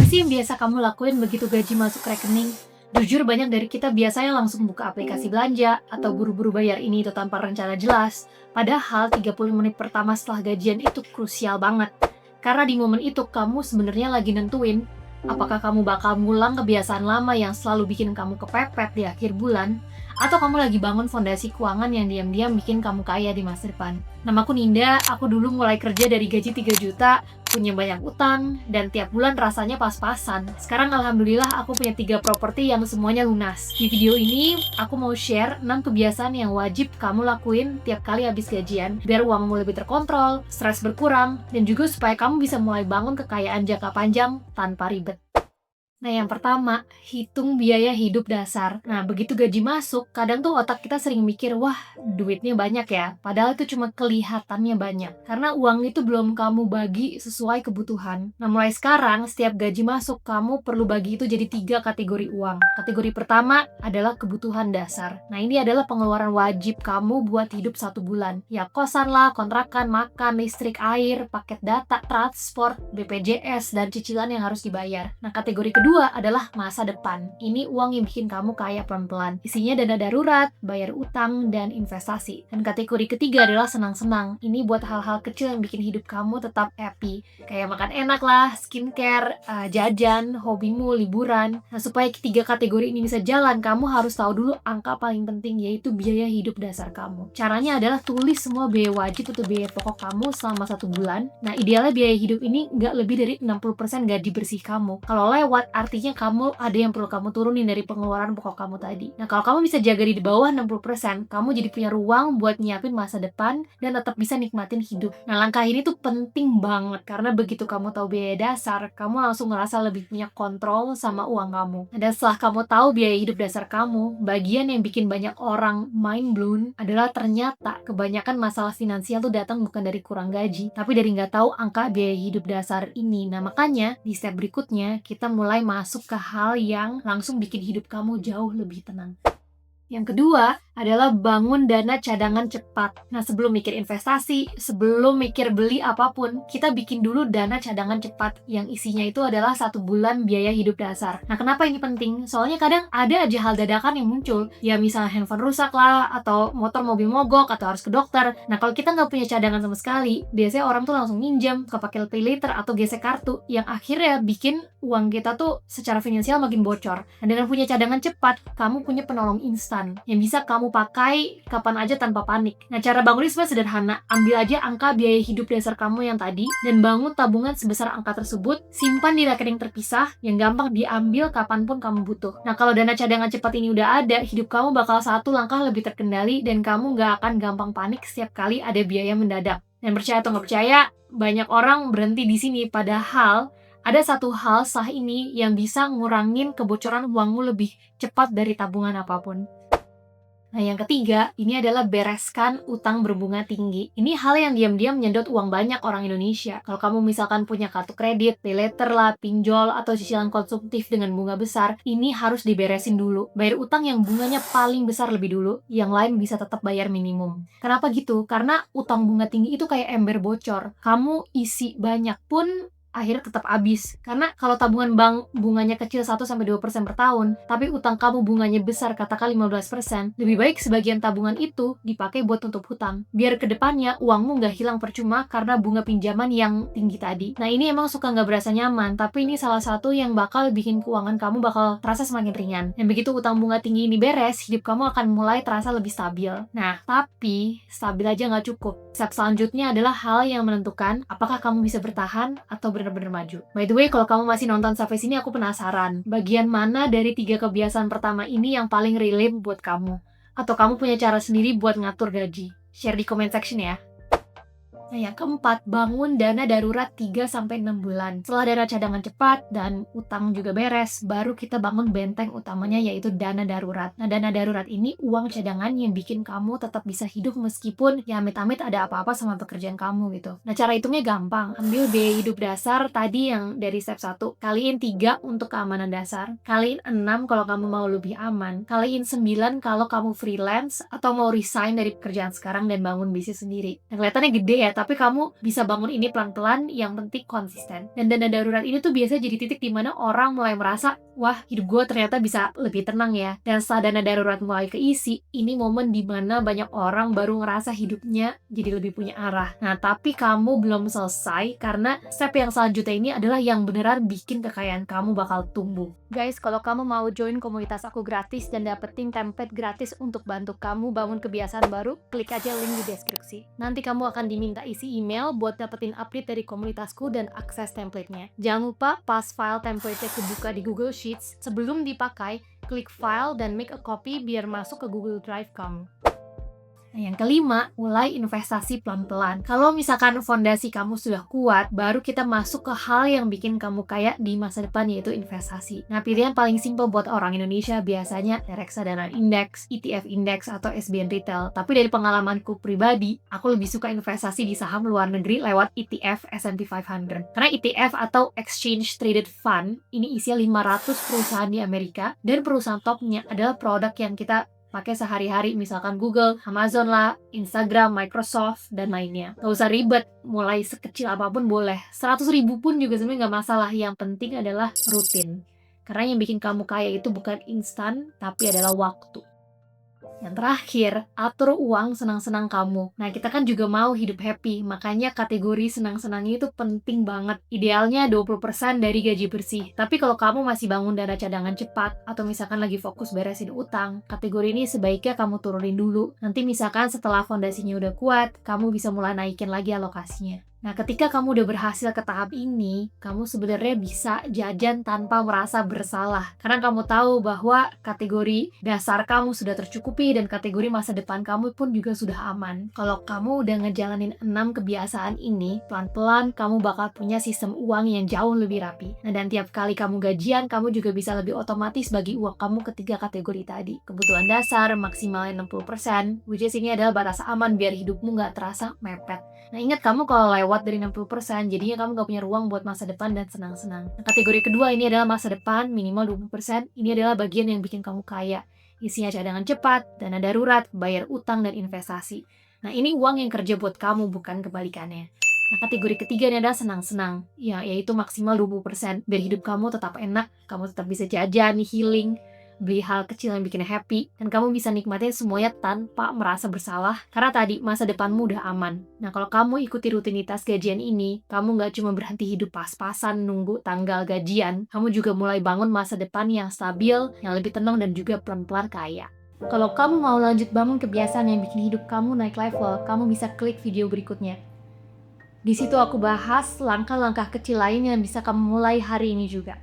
sih yang biasa kamu lakuin begitu gaji masuk rekening? Jujur banyak dari kita biasanya langsung buka aplikasi belanja atau buru-buru bayar ini itu tanpa rencana jelas. Padahal 30 menit pertama setelah gajian itu krusial banget. Karena di momen itu kamu sebenarnya lagi nentuin apakah kamu bakal ngulang kebiasaan lama yang selalu bikin kamu kepepet di akhir bulan, atau kamu lagi bangun fondasi keuangan yang diam-diam bikin kamu kaya di masa depan. Namaku Ninda, aku dulu mulai kerja dari gaji 3 juta, punya banyak utang, dan tiap bulan rasanya pas-pasan. Sekarang alhamdulillah aku punya 3 properti yang semuanya lunas. Di video ini, aku mau share 6 kebiasaan yang wajib kamu lakuin tiap kali habis gajian, biar uangmu lebih terkontrol, stres berkurang, dan juga supaya kamu bisa mulai bangun kekayaan jangka panjang tanpa ribet. Nah, yang pertama, hitung biaya hidup dasar. Nah, begitu gaji masuk, kadang tuh otak kita sering mikir, wah, duitnya banyak ya. Padahal itu cuma kelihatannya banyak. Karena uang itu belum kamu bagi sesuai kebutuhan. Nah, mulai sekarang, setiap gaji masuk, kamu perlu bagi itu jadi 3 kategori uang. Kategori pertama adalah kebutuhan dasar. Nah, ini adalah pengeluaran wajib kamu buat hidup 1 bulan. Ya, kosan lah, kontrakan, makan, listrik, air, paket data, transport, BPJS, dan cicilan yang harus dibayar. Nah, kategori kedua adalah masa depan. Ini uang yang bikin kamu kaya pelan-pelan. Isinya dana darurat, bayar utang, dan investasi. Dan kategori ketiga adalah senang-senang. Ini buat hal-hal kecil yang bikin hidup kamu tetap happy. Kayak makan enak lah, skincare, jajan, hobimu, liburan. Nah, supaya ketiga kategori ini bisa jalan, kamu harus tahu dulu angka paling penting, yaitu biaya hidup dasar kamu. Caranya adalah tulis semua biaya wajib atau biaya pokok kamu selama 1 bulan. Nah, idealnya biaya hidup ini nggak lebih dari 60% gaji bersih kamu. Kalau lewat, artinya kamu ada yang perlu kamu turunin dari pengeluaran pokok kamu tadi. Nah, kalau kamu bisa jaga di bawah 60%, kamu jadi punya ruang buat nyiapin masa depan dan tetap bisa nikmatin hidup. Nah, langkah ini tuh penting banget karena begitu kamu tahu biaya dasar, kamu langsung ngerasa lebih punya kontrol sama uang kamu. Nah, dan setelah kamu tahu biaya hidup dasar kamu, bagian yang bikin banyak orang mind blown adalah ternyata kebanyakan masalah finansial tuh datang bukan dari kurang gaji, tapi dari nggak tahu angka biaya hidup dasar ini. Nah, makanya di step berikutnya kita mulai masuk ke hal yang langsung bikin hidup kamu jauh lebih tenang. Yang kedua adalah bangun dana cadangan cepat. Nah, sebelum mikir investasi, sebelum mikir beli apapun, kita bikin dulu dana cadangan cepat yang isinya itu adalah 1 bulan biaya hidup dasar. Nah, kenapa ini penting? Soalnya kadang ada aja hal dadakan yang muncul. Ya, misalnya handphone rusak lah, atau motor mobil mogok, atau harus ke dokter. Nah, kalau kita nggak punya cadangan sama sekali, biasanya orang tuh langsung minjem, suka pakai pay later atau gesek kartu, yang akhirnya bikin uang kita tuh secara finansial makin bocor. Nah, dengan punya cadangan cepat, kamu punya penolong instan yang bisa kamu pakai kapan aja tanpa panik. Nah, cara bangunnya sebenarnya sederhana. Ambil aja angka biaya hidup dasar kamu yang tadi dan bangun tabungan sebesar angka tersebut, simpan di rekening terpisah yang gampang diambil kapanpun kamu butuh. Nah, kalau dana cadangan cepat ini udah ada, hidup kamu bakal 1 langkah lebih terkendali dan kamu nggak akan gampang panik setiap kali ada biaya mendadak. Dan percaya atau nggak percaya, banyak orang berhenti di sini, padahal ada satu hal sah ini yang bisa ngurangin kebocoran uangmu lebih cepat dari tabungan apapun. Nah, yang ketiga, ini adalah bereskan utang berbunga tinggi. Ini hal yang diam-diam menyedot uang banyak orang Indonesia. Kalau kamu misalkan punya kartu kredit, pay later lah, pinjol, atau cicilan konsumtif dengan bunga besar, ini harus diberesin dulu. Bayar utang yang bunganya paling besar lebih dulu, yang lain bisa tetap bayar minimum. Kenapa gitu? Karena utang bunga tinggi itu kayak ember bocor. Kamu isi banyak pun akhirnya tetap habis. Karena kalau tabungan bank bunganya kecil 1-2% per tahun, tapi utang kamu bunganya besar, katakan 15%, lebih baik sebagian tabungan itu dipakai buat tutup hutang. Biar kedepannya uangmu nggak hilang percuma karena bunga pinjaman yang tinggi tadi. Nah, ini emang suka nggak berasa nyaman, tapi ini salah satu yang bakal bikin keuangan kamu bakal terasa semakin ringan. Dan begitu utang bunga tinggi ini beres, hidup kamu akan mulai terasa lebih stabil. Nah, tapi stabil aja nggak cukup. Step selanjutnya adalah hal yang menentukan apakah kamu bisa bertahan atau benar-benar maju. By the way, kalau kamu masih nonton sampai sini, aku penasaran, bagian mana dari 3 kebiasaan pertama ini yang paling relate buat kamu? Atau kamu punya cara sendiri buat ngatur gaji? Share di comment section ya. Nah, yang keempat, bangun dana darurat 3-6 bulan. Setelah dana cadangan cepat dan utang juga beres, baru kita bangun benteng utamanya, yaitu dana darurat. Nah, dana darurat ini uang cadangan yang bikin kamu tetap bisa hidup meskipun ya amit-amit ada apa-apa sama pekerjaan kamu gitu. Nah, cara hitungnya gampang. Ambil biaya hidup dasar tadi yang dari step 1, kaliin 3 untuk keamanan dasar, kaliin 6 kalau kamu mau lebih aman, kaliin 9 kalau kamu freelance atau mau resign dari pekerjaan sekarang dan bangun bisnis sendiri. Nah, kelihatannya gede ya, tapi kamu bisa bangun ini pelan-pelan, yang penting konsisten. Dan dana darurat ini tuh biasa jadi titik di mana orang mulai merasa, wah hidup gue ternyata bisa lebih tenang ya. Dan setelah dana darurat mulai keisi, ini momen di mana banyak orang baru ngerasa hidupnya jadi lebih punya arah. Nah, tapi kamu belum selesai karena step yang selanjutnya ini adalah yang beneran bikin kekayaan kamu bakal tumbuh. Guys, kalau kamu mau join komunitas aku gratis dan dapetin template gratis untuk bantu kamu bangun kebiasaan baru, klik aja link di deskripsi. Nanti kamu akan diminta isi email buat dapetin update dari komunitasku dan akses template-nya. Jangan lupa pas file template-nya kebuka di Google Sheets, sebelum dipakai, klik file dan make a copy biar masuk ke Google Drive kamu. Nah, yang kelima, mulai investasi pelan-pelan. Kalau misalkan fondasi kamu sudah kuat, baru kita masuk ke hal yang bikin kamu kaya di masa depan, yaitu investasi. Nah, pilihan paling simple buat orang Indonesia biasanya reksadana indeks, ETF indeks, atau SBN retail. Tapi dari pengalamanku pribadi, aku lebih suka investasi di saham luar negeri lewat ETF S&P 500. Karena ETF atau Exchange Traded Fund, ini isinya 500 perusahaan di Amerika, dan perusahaan topnya adalah produk yang kita pakai sehari-hari, misalkan Google, Amazon lah, Instagram, Microsoft, dan lainnya. Gak usah ribet, mulai sekecil apapun boleh. 100.000 pun juga sebenarnya gak masalah, yang penting adalah rutin. Karena yang bikin kamu kaya itu bukan instan, tapi adalah waktu. Yang terakhir, atur uang senang-senang kamu. Nah, kita kan juga mau hidup happy, makanya kategori senang-senangnya itu penting banget. Idealnya 20% dari gaji bersih. Tapi kalau kamu masih bangun dana cadangan cepat, atau misalkan lagi fokus beresin utang, kategori ini sebaiknya kamu turunin dulu. Nanti misalkan setelah fondasinya udah kuat, kamu bisa mulai naikin lagi alokasinya. Nah, ketika kamu udah berhasil ke tahap ini, kamu sebenarnya bisa jajan tanpa merasa bersalah. Karena kamu tahu bahwa kategori dasar kamu sudah tercukupi dan kategori masa depan kamu pun juga sudah aman. Kalau kamu udah ngejalanin 6 kebiasaan ini, pelan-pelan kamu bakal punya sistem uang yang jauh lebih rapi. Nah, dan tiap kali kamu gajian, kamu juga bisa lebih otomatis bagi uang kamu ke 3 kategori tadi. Kebutuhan dasar maksimalnya 60%, which is ini adalah batas aman biar hidupmu nggak terasa mepet. Nah, ingat, kamu kalau lewat dari 60%, jadinya kamu gak punya ruang buat masa depan dan senang-senang. Nah, kategori kedua ini adalah masa depan, minimal 20%. Ini adalah bagian yang bikin kamu kaya. Isinya cadangan cepat, dana darurat, bayar utang, dan investasi. Nah, ini uang yang kerja buat kamu, bukan kebalikannya. Nah, kategori ketiga ini adalah senang-senang, ya, yaitu maksimal 20%. Biar hidup kamu tetap enak, kamu tetap bisa jajan, healing, beli hal kecil yang bikin happy, dan kamu bisa nikmatin semuanya tanpa merasa bersalah, karena tadi masa depanmu udah aman. Nah, kalau kamu ikuti rutinitas gajian ini, kamu nggak cuma berhenti hidup pas-pasan nunggu tanggal gajian, kamu juga mulai bangun masa depan yang stabil, yang lebih tenang, dan juga pelan-pelan kaya. Kalau kamu mau lanjut bangun kebiasaan yang bikin hidup kamu naik level, kamu bisa klik video berikutnya. Di situ aku bahas langkah-langkah kecil lain yang bisa kamu mulai hari ini juga.